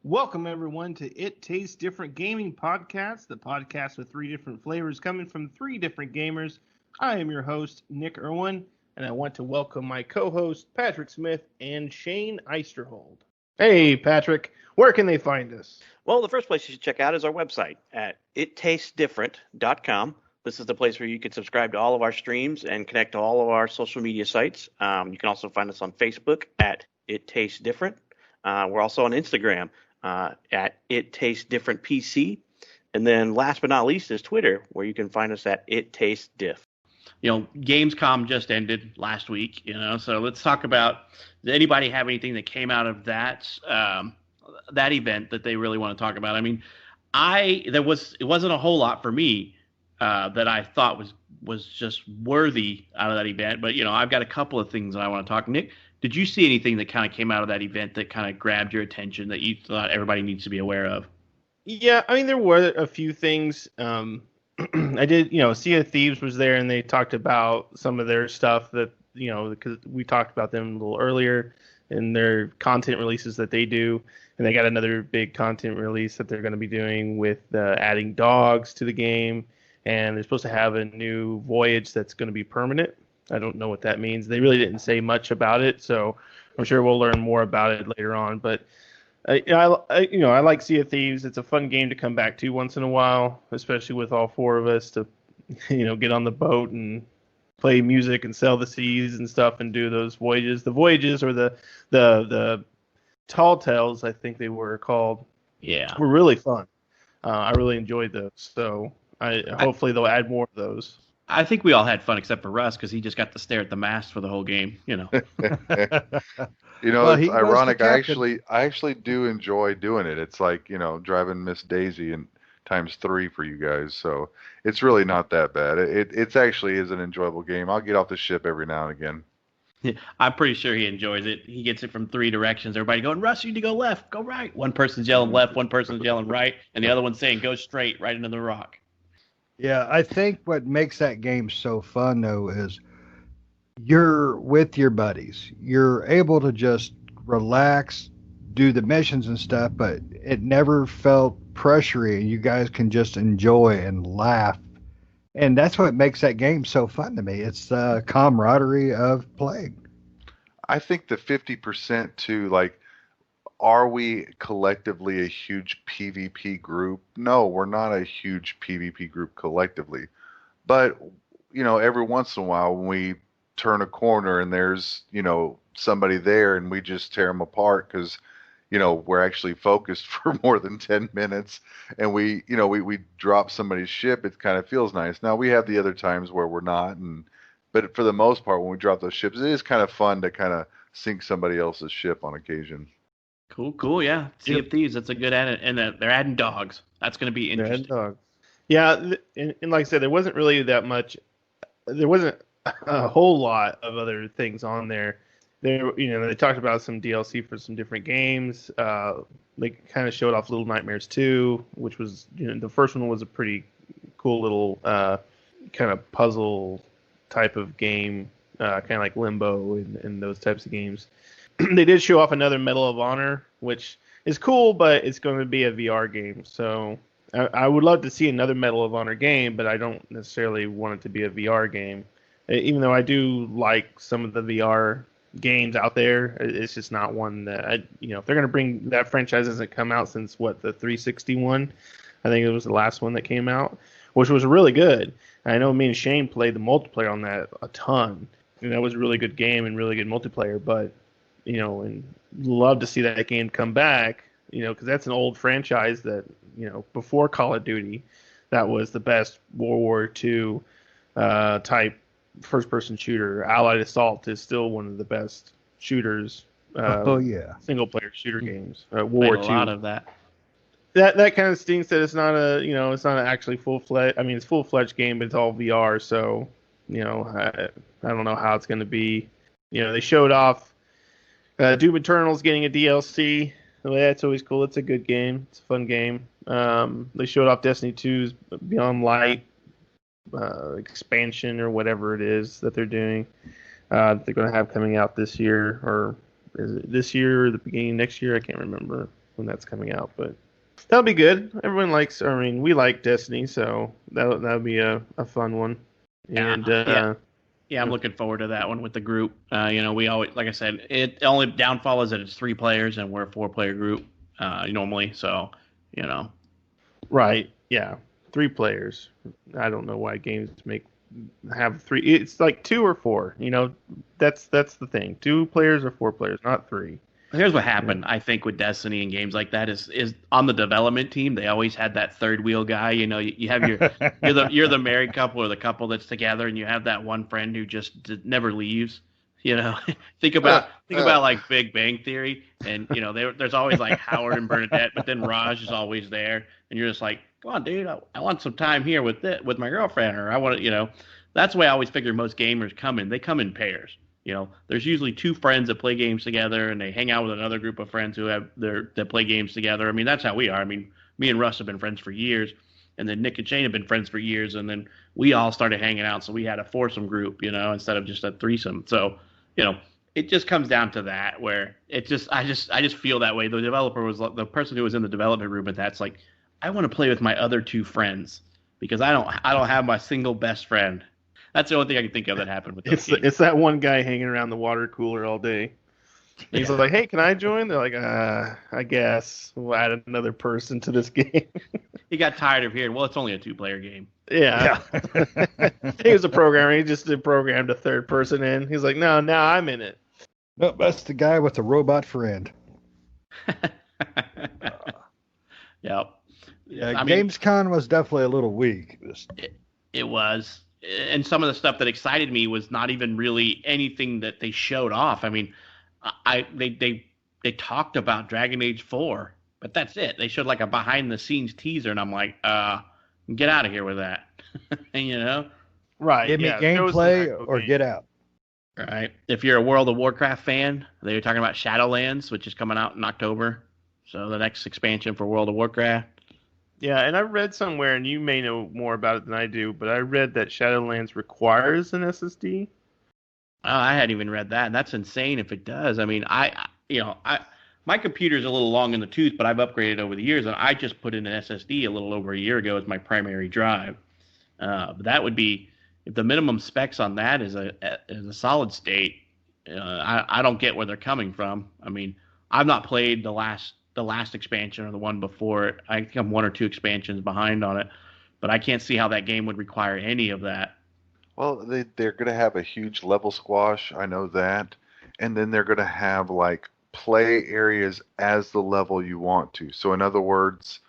Welcome, everyone, to It Tastes Different Gaming Podcast, the podcast with three different flavors coming from three different gamers. I am your host, Nick Irwin, and I want to welcome my co-host, Patrick Smith and Shane Eisterhold. Hey, Patrick, where can they find us? Well, the first place you should check out is our website at ittastes.different.com. This is the place where you can subscribe to all of our streams and connect to all of our social media sites. You can also find us on Facebook at It Tastes Different. We're also on Instagram at It Tastes Different PC. And then last but not least is Twitter, where you can find us at It Tastes Diff. GamesCom just ended last week, so let's talk about, did anybody have anything that came out of that event that they really want to talk about? I mean, it wasn't a whole lot for me that I thought was just worthy out of that event, but I've got a couple of things that I want to talk. Nick, did you see anything that kind of came out of that event that kind of grabbed your attention that you thought everybody needs to be aware of? Yeah, I mean, there were a few things. I did, Sea of Thieves was there, and they talked about some of their stuff that, because we talked about them a little earlier in their content releases that they do. And they got another big content release that they're going to be doing with adding dogs to the game. And they're supposed to have a new voyage that's going to be permanent. I don't know what that means. They really didn't say much about it, so I'm sure we'll learn more about it later on. But I like Sea of Thieves. It's a fun game to come back to once in a while, especially with all four of us to, get on the boat and play music and sail the seas and stuff and do those voyages. The voyages or the tall tales, I think they were called. Yeah, were really fun. I really enjoyed those. So hopefully they'll add more of those. I think we all had fun except for Russ because he just got to stare at the mast for the whole game. Well, it's ironic. I actually do enjoy doing it. It's like, driving Miss Daisy and times 3 for you guys. So it's really not that bad. It's actually is an enjoyable game. I'll get off the ship every now and again. Yeah, I'm pretty sure he enjoys it. He gets it from 3 directions. Everybody going, Russ, you need to go left, go right. One person's yelling left, one person's yelling right, and the other one's saying go straight right into the rock. Yeah, I think what makes that game so fun, though, is you're with your buddies. You're able to just relax, do the missions and stuff, but it never felt pressury. You guys can just enjoy and laugh. And that's what makes that game so fun to me. It's the camaraderie of playing. I think the 50% too, like, are we collectively a huge PvP group? No, we're not a huge PvP group collectively. But, every once in a while when we turn a corner and there's, somebody there and we just tear them apart because, we're actually focused for more than 10 minutes and we drop somebody's ship, it kind of feels nice. Now we have the other times where we're not, but for the most part, when we drop those ships, it is kind of fun to kind of sink somebody else's ship on occasion. Cool, yeah. Sea of Thieves, that's a good edit. And they're adding dogs. That's going to be interesting. They're adding dogs. Yeah, and like I said, there wasn't really that much. There wasn't a whole lot of other things on there. They talked about some DLC for some different games. They kind of showed off Little Nightmares 2, which was, the first one was a pretty cool little kind of puzzle type of game, kind of like Limbo and those types of games. They did show off another Medal of Honor, which is cool, but it's going to be a VR game. So I would love to see another Medal of Honor game, but I don't necessarily want it to be a VR game. Even though I do like some of the VR games out there, it's just not one that if they're going to bring that franchise hasn't come out since the 361. I think it was the last one that came out, which was really good. I know me and Shane played the multiplayer on that a ton, and that was a really good game and really good multiplayer. But and love to see that game come back, because that's an old franchise that, before Call of Duty, that was the best World War II type first-person shooter. Allied Assault is still one of the best shooters. Single-player shooter games. World War II. A lot of that. That kind of stinks that it's not it's not actually full-fledged. I mean, it's full-fledged game, but it's all VR. So, I don't know how it's going to be. They showed off Doom Eternal's getting a DLC. Well, that's always cool. It's a good game. It's a fun game. They showed off Destiny 2's Beyond Light expansion or whatever it is that they're doing. They're going to have coming out this year, or is it this year or the beginning of next year? I can't remember. when that's coming out, but that'll be good. Everyone likes. I mean, we like Destiny, so that'll be a fun one. And Yeah, I'm looking forward to that one with the group. We always, like I said, the only downfall is that it's 3 players and we're a 4-player group normally. So, right, yeah, 3 players. I don't know why games have 3. It's like 2 or 4. That's the thing. 2 players or 4 players, not 3. Here's what happened, I think, with Destiny and games like that is on the development team, they always had that third wheel guy. You have you're the married couple or the couple that's together, and you have that one friend who just never leaves. Think about like Big Bang Theory, and there's always like Howard and Bernadette, but then Raj is always there, and you're just like, come on, dude, I want some time here with my girlfriend, or I want to, that's the way I always figure most gamers come in. They come in pairs. There's usually 2 friends that play games together, and they hang out with another group of friends that play games together. I mean, that's how we are. I mean, me and Russ have been friends for years, and then Nick and Shane have been friends for years, and then we all started hanging out, so we had a foursome group, instead of just a threesome. So, it just comes down to that, where I just feel that way. The developer was the person who was in the development room, and that's like, I want to play with my other 2 friends because I don't have my single best friend. That's the only thing I can think of that happened with those games. It's that one guy hanging around the water cooler all day. He's like, hey, can I join? They're like, I guess we'll add another person to this game. He got tired of hearing, well, it's only a 2-player game. Yeah. He was a programmer. He just programmed a third person in. He's like, no, now I'm in it. Nope, that's the guy with the robot friend. Yep. Yeah, GamesCom was definitely a little weak. It was. And some of the stuff that excited me was not even really anything that they showed off. I mean, they talked about Dragon Age 4, but that's it. They showed like a behind the scenes teaser, and I'm like, get out of here with that. Right. Give me gameplay or get out. Right. If you're a World of Warcraft fan, they were talking about Shadowlands, which is coming out in October. So the next expansion for World of Warcraft. Yeah, and I read somewhere, and you may know more about it than I do, but I read that Shadowlands requires an SSD. Oh, I hadn't even read that, and that's insane if it does. I mean, my computer's a little long in the tooth, but I've upgraded over the years, and I just put in an SSD a little over a year ago as my primary drive. But that would be, if the minimum specs on that is a solid state, I don't get where they're coming from. I mean, I've not played the last expansion or the one before it. I think I'm 1 or 2 expansions behind on it, but I can't see how that game would require any of that. Well, they're going to have a huge level squash. I know that. And then they're going to have like play areas as the level you want to. So in other words,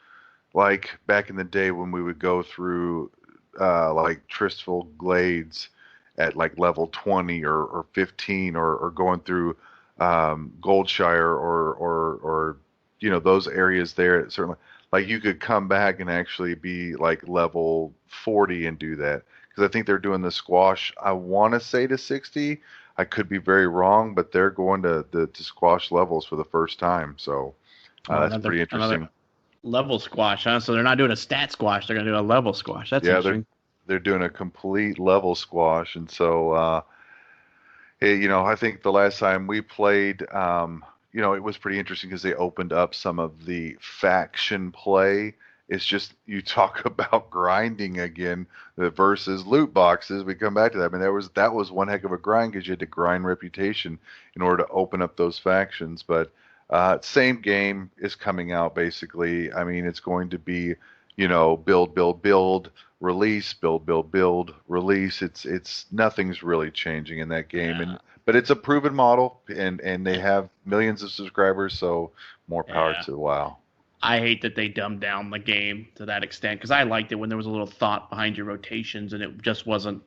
like back in the day when we would go through like Tristful Glades at like level 20 or 15 or going through Goldshire or those areas there, certainly, like you could come back and actually be like level 40 and do that. Because I think they're doing the squash, I want to say to 60. I could be very wrong, but they're going to squash levels for the first time. So that's pretty interesting. Level squash, huh? So they're not doing a stat squash. They're going to do a level squash. That's interesting. They're doing a complete level squash. And so, I think the last time we played, it was pretty interesting because they opened up some of the faction play. It's just, you talk about grinding again versus loot boxes. We come back to that. I mean, that was one heck of a grind because you had to grind reputation in order to open up those factions. But same game is coming out basically. I mean, it's going to be, build, release, build, release. It's nothing's really changing in that game. Yeah. But it's a proven model, and they have millions of subscribers, so more power to WoW. I hate that they dumbed down the game to that extent because I liked it when there was a little thought behind your rotations and it just wasn't,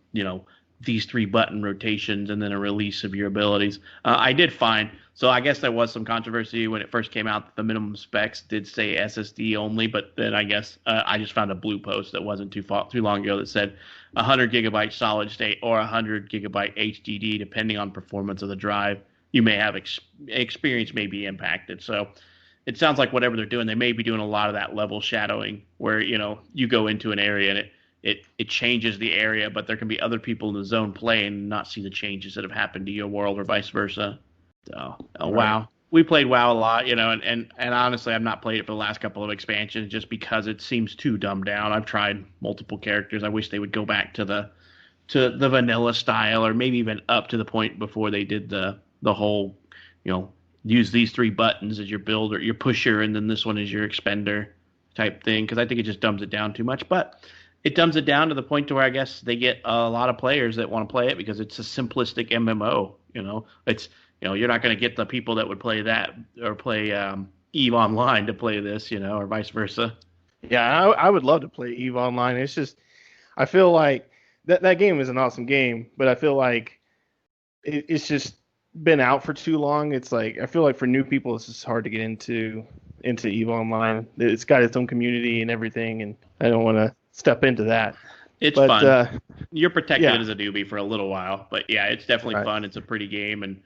these 3 button rotations and then a release of your abilities. I did find, so I guess there was some controversy when it first came out that the minimum specs did say SSD only, but then I guess I just found a blue post that wasn't too long ago that said 100 gigabyte solid state or 100 gigabyte HDD, depending on performance of the drive. You may have experience may be impacted. So it sounds like whatever they're doing, they may be doing a lot of that level shadowing where, you go into an area and it changes the area, but there can be other people in the zone playing and not see the changes that have happened to your world or vice versa. So, right. Wow. we played WoW a lot, and honestly, I've not played it for the last couple of expansions just because it seems too dumbed down. I've tried multiple characters. I wish they would go back to the vanilla style, or maybe even up to the point before they did the whole, use these three buttons as your builder, your pusher, and then this one is your expender type thing. Because I think it just dumbs it down too much. But it dumbs it down to the point to where I guess they get a lot of players that want to play it because it's a simplistic MMO. It's you're not going to get the people that would play that or play Eve Online to play this, or vice versa. Yeah, I would love to play Eve Online. It's just I feel like that game is an awesome game, but I feel like it's just been out for too long. It's like I feel like for new people, it's just hard to get into Eve Online. It's got its own community and everything, and I don't want to step into that. It's but, fun. You're protected yeah. as a newbie for a little while, but yeah, it's definitely fun. It's a pretty game, and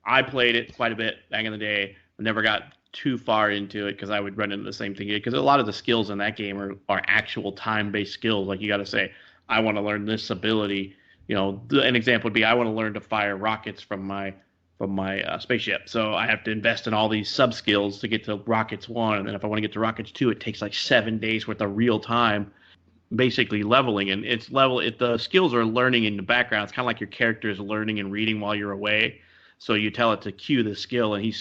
I played it quite a bit back in the day. I never got too far into it because I would run into the same thing because a lot of the skills in that game are actual time-based skills. Like you got to say, I want to learn this ability. An example would be I want to learn to fire rockets from my spaceship. So I have to invest in all these sub skills to get to rockets 1, and then if I want to get to rockets 2, it takes like 7 days worth of real time, basically leveling. And the skills are learning in the background. It's kind of like your character is learning and reading while you're away. So you tell it to cue the skill, and he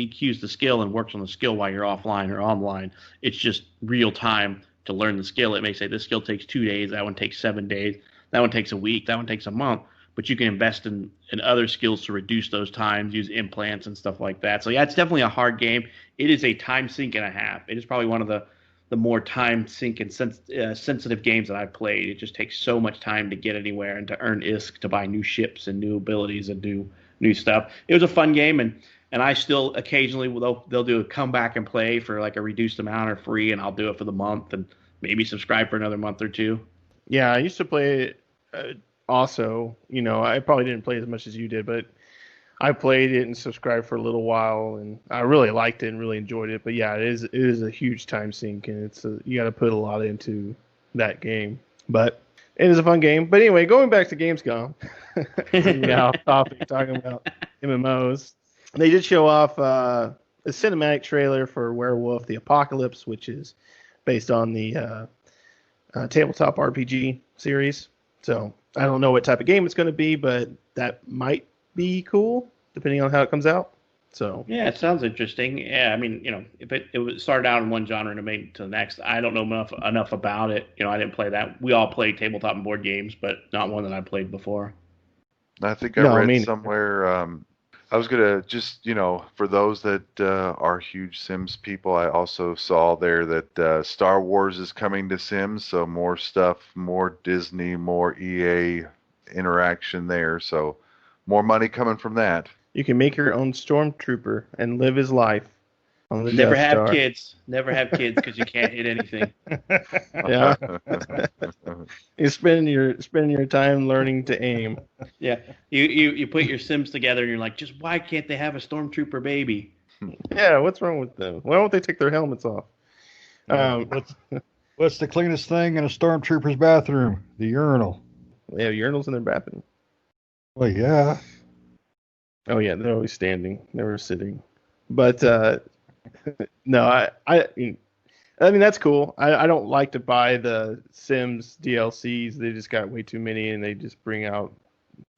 cues the skill and works on the skill while you're offline or online. It's just real time to learn the skill. It may say this skill takes 2 days, that one takes 7 days, that one takes a week, that one takes a month. But you can invest in other skills to reduce those times, use implants and stuff like that. So yeah, it's definitely a hard game. It is a time sink and a half. It is probably one of the more time sink and sensitive games that I've played. It just takes so much time to get anywhere and to earn ISK, to buy new ships and new abilities and do new stuff. It was a fun game, and I still occasionally they'll do a come back and play for like a reduced amount or free, and I'll do it for the month and maybe subscribe for another month or two. Yeah, I used to play it also. I probably didn't play as much as you did, but I played it and subscribed for a little while, and I really liked it and really enjoyed it. But yeah, it is a huge time sink, and you got to put a lot into that game. But it is a fun game. But anyway, going back to Gamescom, off topic, talking about MMOs. They did show off a cinematic trailer for Werewolf the Apocalypse, which is based on the tabletop RPG series. So I don't know what type of game it's going to be, but that might be cool, depending on how it comes out. So yeah, it sounds interesting. Yeah, I mean, if it started out in one genre and it made it to the next, I don't know enough about it. I didn't play that. We all played tabletop and board games, but not one that I played before. I think I read somewhere. I was gonna just, for those that are huge Sims people, I also saw there that Star Wars is coming to Sims, so more stuff, more Disney, more EA interaction there. So more money coming from that. You can make your own stormtrooper and live his life on the Never Death have Star. kids. Never have kids because you can't hit anything. Yeah. You're spending your time learning to aim. Yeah. You put your Sims together and you're like, just why can't they have a stormtrooper baby? Yeah, what's wrong with them? Why won't they take their helmets off? What's the cleanest thing in a stormtrooper's bathroom? The urinal. They have urinals in their bathroom. Well, yeah. Oh yeah, they're always standing, never sitting. But no, I mean that's cool. I don't like to buy the Sims DLCs. They just got way too many, and they just bring out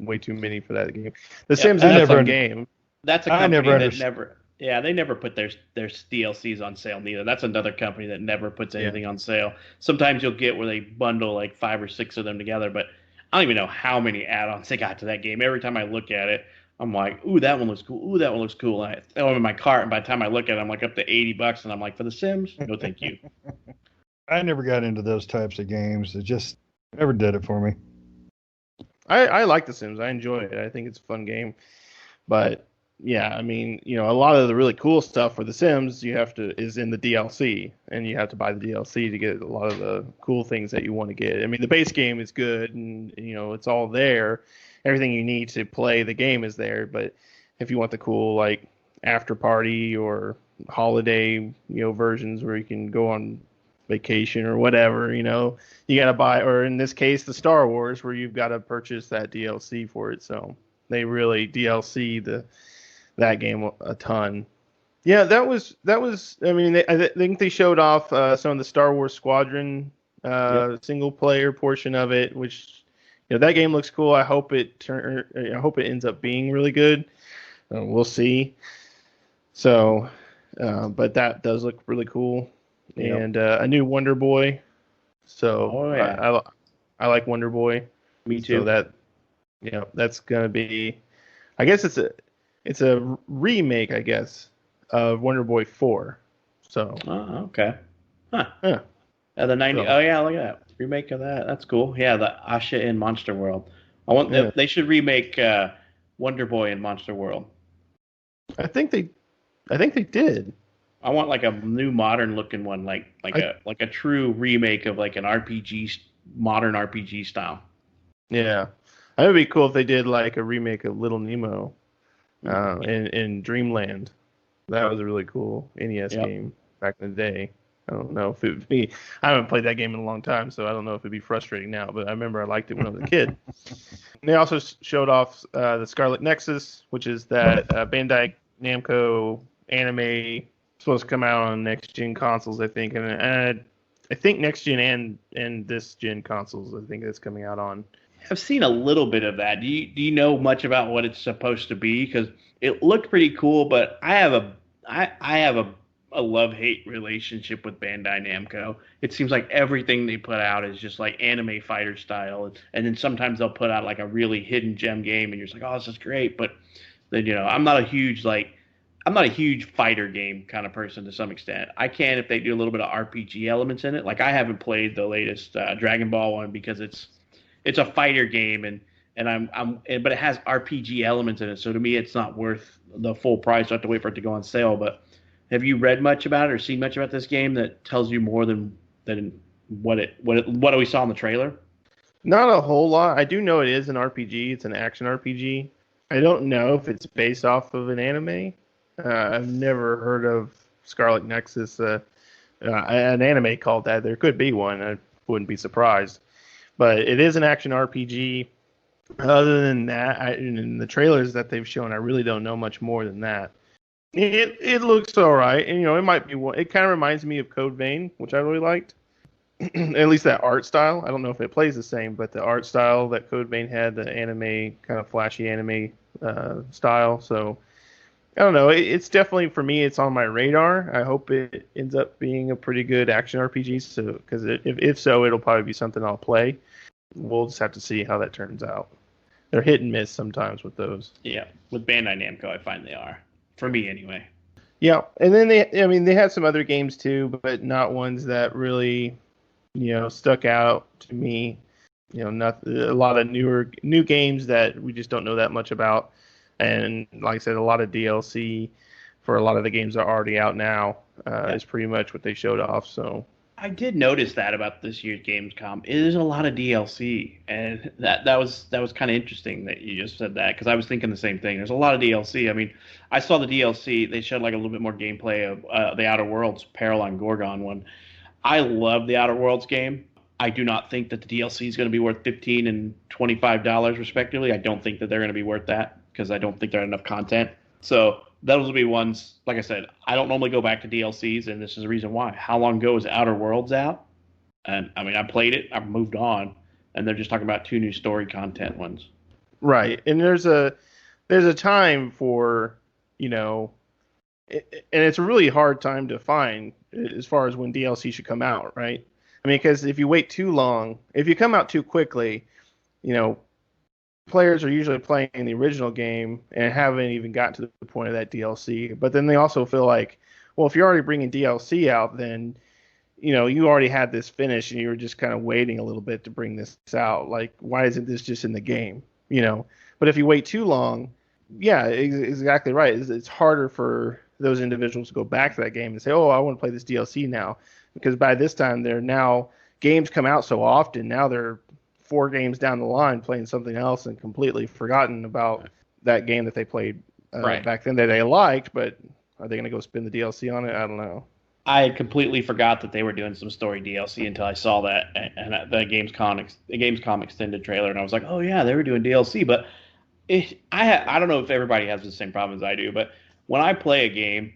way too many for that game. The Sims is a fun game. That's a company that never. Yeah, they never put their DLCs on sale neither. That's another company that never puts anything on sale. Sometimes you'll get where they bundle like 5 or 6 of them together, but I don't even know how many add-ons they got to that game. Every time I look at it, I'm like, ooh, that one looks cool. Ooh, that one looks cool. And I throw them in my cart, and by the time I look at it, I'm like up to $80, and I'm like, for the Sims? No, thank you. I never got into those types of games. It just never did it for me. I like the Sims. I enjoy it. I think it's a fun game. But yeah, I mean, a lot of the really cool stuff for the Sims is in the DLC, and you have to buy the DLC to get a lot of the cool things that you want to get. I mean, the base game is good, and it's all there. Everything you need to play the game is there, but if you want the cool like after party or holiday versions where you can go on vacation or whatever, you got to buy, or in this case the Star Wars, where you've got to purchase that DLC for it. So they really DLC that game a ton. Yeah, that was. I mean, I think they showed off some of the Star Wars Squadron single player portion of it, which that game looks cool. I hope I hope it ends up being really good. We'll see. So, but that does look really cool, and a new Wonder Boy. So I like Wonder Boy. Me too. So that's gonna be. I guess it's a remake, I guess, of Wonder Boy 4. So. Oh, okay. Huh. Yeah. The 90. So. Oh yeah, look at that remake of that. That's cool. Yeah, the Asha in Monster World. They should remake Wonder Boy in Monster World. I think they did. I want like a new modern looking one, like a true remake of like an RPG, modern RPG style. Yeah, that would be cool if they did like a remake of Little Nemo, in Dreamland. That was a really cool NES game back in the day. I don't know if it would be. I haven't played that game in a long time, so I don't know if it'd be frustrating now. But I remember I liked it when I was a kid. They also showed off the Scarlet Nexus, which is that Bandai Namco anime supposed to come out on next gen consoles, I think, and I think next gen and this gen consoles. I think it's coming out on. I've seen a little bit of that. Do you know much about what it's supposed to be? Because it looked pretty cool, but I have a love-hate relationship with Bandai Namco. It seems like everything they put out is just like anime fighter style, and then sometimes they'll put out like a really hidden gem game, and you're just like, oh, this is great. But then I'm not a huge fighter game kind of person to some extent. I can if they do a little bit of RPG elements in it. Like I haven't played the latest Dragon Ball one because it's a fighter game but it has RPG elements in it. So to me, it's not worth the full price. I have to wait for it to go on sale. But have you read much about it or seen much about this game that tells you more than what we saw in the trailer? Not a whole lot. I do know it is an RPG. It's an action RPG. I don't know if it's based off of an anime. I've never heard of Scarlet Nexus, an anime called that. There could be one. I wouldn't be surprised. But it is an action RPG. Other than that, in the trailers that they've shown, I really don't know much more than that. It looks all right, and it might be one. It kind of reminds me of Code Vein, which I really liked. At least that art style. I don't know if it plays the same, but the art style that Code Vein had, the anime kind of flashy anime style. So I don't know. It's definitely, for me, it's on my radar. I hope it ends up being a pretty good action RPG. So, because if so, it'll probably be something I'll play. We'll just have to see how that turns out. They're hit and miss sometimes with those. Yeah, with Bandai Namco, I find they are. For me, anyway. Yeah, and then they had some other games too, but not ones that really, stuck out to me. Not a lot of new games that we just don't know that much about. And like I said, a lot of DLC for a lot of the games that are already out now is pretty much what they showed off. So I did notice that about this year's GamesCom. It is a lot of DLC, and that was kind of interesting that you just said that, because I was thinking the same thing. There's a lot of DLC. I mean, I saw the DLC. They showed like a little bit more gameplay of the Outer Worlds Peril on Gorgon one. I love the Outer Worlds game. I do not think that the DLC is going to be worth $15 and $25 respectively. I don't think that they're going to be worth that, because I don't think there are enough content. So those will be ones, like I said, I don't normally go back to DLCs, and this is the reason why. How long ago was Outer Worlds out? And I mean, I played it, I've moved on, and they're just talking about 2 new story content ones. Right, and there's a time for, and it's a really hard time to find as far as when DLC should come out, right? I mean, because if you wait too long, if you come out too quickly, players are usually playing the original game and haven't even gotten to the point of that DLC. But then they also feel like, well, if you're already bringing DLC out, then you already had this finished and you were just kind of waiting a little bit to bring this out. Like, why isn't this just in the game? But if you wait too long, yeah, exactly right. It's harder for those individuals to go back to that game and say, oh, I want to play this DLC now, because by this time games come out so often. Now they're 4 games down the line playing something else and completely forgotten about that game that they played back then that they liked. But are they going to go spend the DLC on it? I don't know. I had completely forgot that they were doing some story DLC until I saw that and the Gamescom extended trailer, and I was like, oh yeah, they were doing DLC. But I don't know if everybody has the same problem as I do, but when I play a game,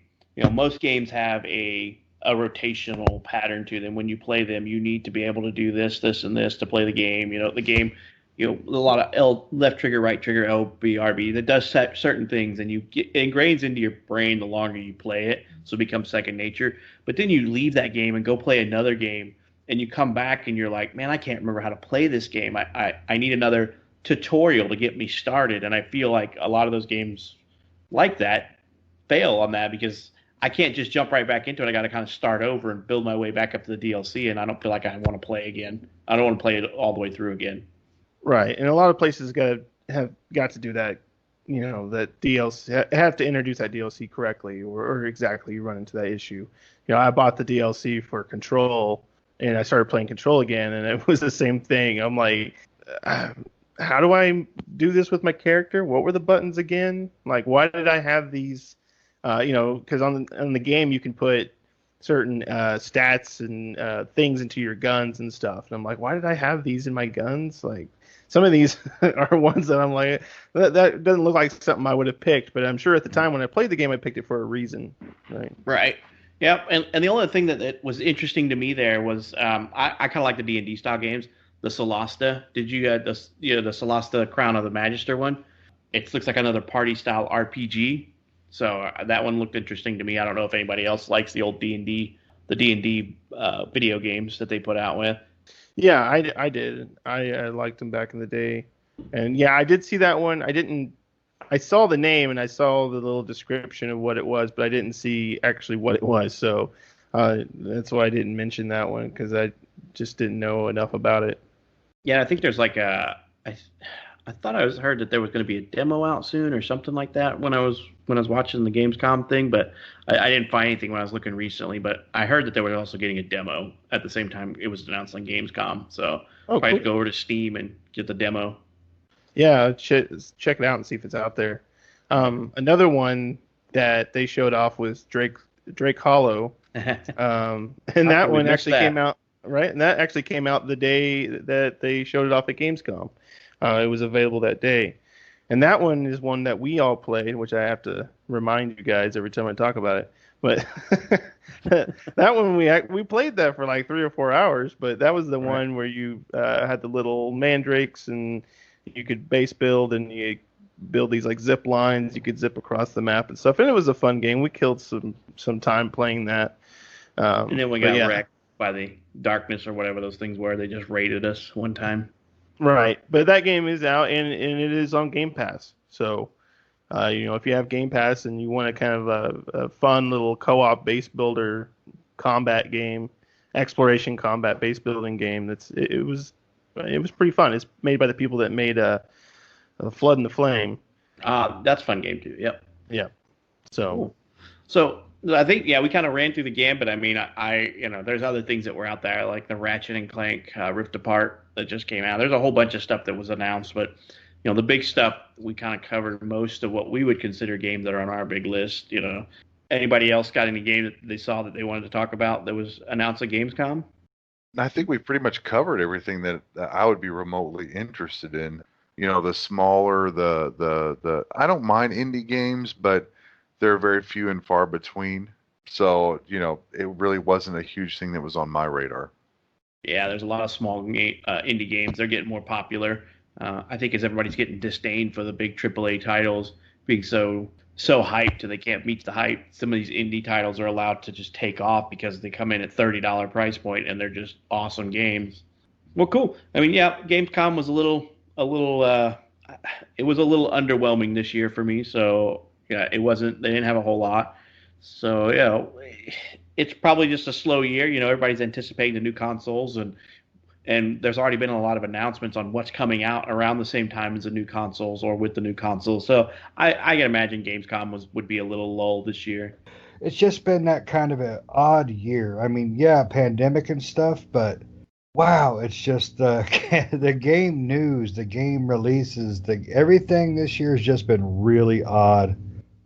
most games have a rotational pattern to them. When you play them, you need to be able to do this, this, and this to play the game. The game, a lot of left trigger, right trigger, LB, RB that does set certain things, and it ingrains into your brain the longer you play it, so it becomes second nature. But then you leave that game and go play another game, and you come back and you're like, man, I can't remember how to play this game. I need another tutorial to get me started. And I feel like a lot of those games like that fail on that because I can't just jump right back into it. I got to kind of start over and build my way back up to the DLC. And I don't feel like I want to play again. I don't want to play it all the way through again. Right. And a lot of places have got to do that. That DLC have to introduce that DLC correctly or exactly you run into that issue. I bought the DLC for Control and I started playing Control again and it was the same thing. I'm like, how do I do this with my character? What were the buttons again? Like, why did I have these? Because on the game you can put certain stats and things into your guns and stuff. And I'm like, why did I have these in my guns? Like, some of these are ones that I'm like, that doesn't look like something I would have picked. But I'm sure at the time when I played the game, I picked it for a reason. Right. Right. Yep. And the only thing that was interesting to me there was I kind of like the D&D style games. The Solasta. Did you the Solasta Crown of the Magister one? It looks like another party style RPG. So that one looked interesting to me. I don't know if anybody else likes the old D&D video games that they put out with. Yeah, I did. I liked them back in the day, and yeah, I did see that one. I saw the name and I saw the little description of what it was, but I didn't see actually what it was. So that's why I didn't mention that one because I just didn't know enough about it. Yeah, I think there's like I thought I heard that there was going to be a demo out soon or something like that when I was watching the Gamescom thing, but I didn't find anything when I was looking recently. But I heard that they were also getting a demo at the same time it was announced on Gamescom, so I had to go over to Steam and get the demo. Yeah, check it out and see if it's out there. Another one that they showed off was Drake Hollow, and that one actually came out. Right, and that actually came out the day that they showed it off at Gamescom. It was available that day, and that one is one that we all played, which I have to remind you guys every time I talk about it. But that one we played that for like 3 or 4 hours. But that was the one where you had the little mandrakes and you could base build and you build these like zip lines. You could zip across the map and stuff, and it was a fun game. We killed some time playing that. And then we got wrecked by the darkness or whatever those things were. They just raided us one time. Right, but that game is out and it is on Game Pass. So, if you have Game Pass and you want a kind of a fun little co-op base builder combat game, exploration combat base building game, it was pretty fun. It's made by the people that made Flood and the Flame. That's a fun game too. Yep. Yeah. So. So I think we kind of ran through the gambit. I mean, there's other things that were out there like the Ratchet and Clank Rift Apart that just came out. There's a whole bunch of stuff that was announced, but the big stuff we kind of covered most of what we would consider games that are on our big list. Anybody else got any game that they saw that they wanted to talk about that was announced at Gamescom? I think we pretty much covered everything that I would be remotely interested in. The smaller, the I don't mind indie games, but they're very few and far between. So, it really wasn't a huge thing that was on my radar. Yeah, there's a lot of small indie games. They're getting more popular. I think as everybody's getting disdain for the big AAA titles being so hyped and they can't meet the hype, some of these indie titles are allowed to just take off because they come in at $30 price point and they're just awesome games. Well, cool. I mean, yeah, Gamescom was a little it was a little underwhelming this year for me. So yeah, they didn't have a whole lot. So, it's probably just a slow year. Everybody's anticipating the new consoles and there's already been a lot of announcements on what's coming out around the same time as the new consoles or with the new consoles. So I can imagine Gamescom would be a little lull this year. It's just been that kind of an odd year. I mean, pandemic and stuff, but wow, it's just the game news, the game releases, everything this year has just been really odd.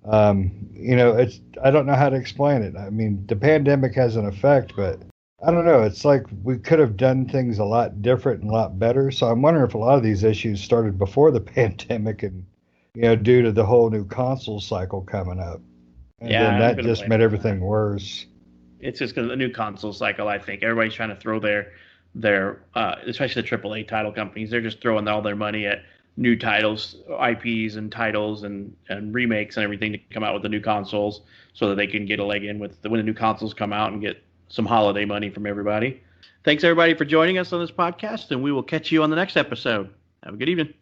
I don't know how to explain it. I mean, the pandemic has an effect, but I don't know. It's like we could have done things a lot different and a lot better. So I'm wondering if a lot of these issues started before the pandemic and due to the whole new console cycle coming up. And Yeah, then I'm that gonna just blame made it on everything worse. It's just because of the new console cycle. I think everybody's trying to throw their especially the AAA title companies. They're just throwing all their money at new titles, IPs, and titles and remakes and everything to come out with the new consoles, so that they can get a leg in with when the new consoles come out and get some holiday money from everybody. Thanks everybody for joining us on this podcast, and we will catch you on the next episode. Have a good evening.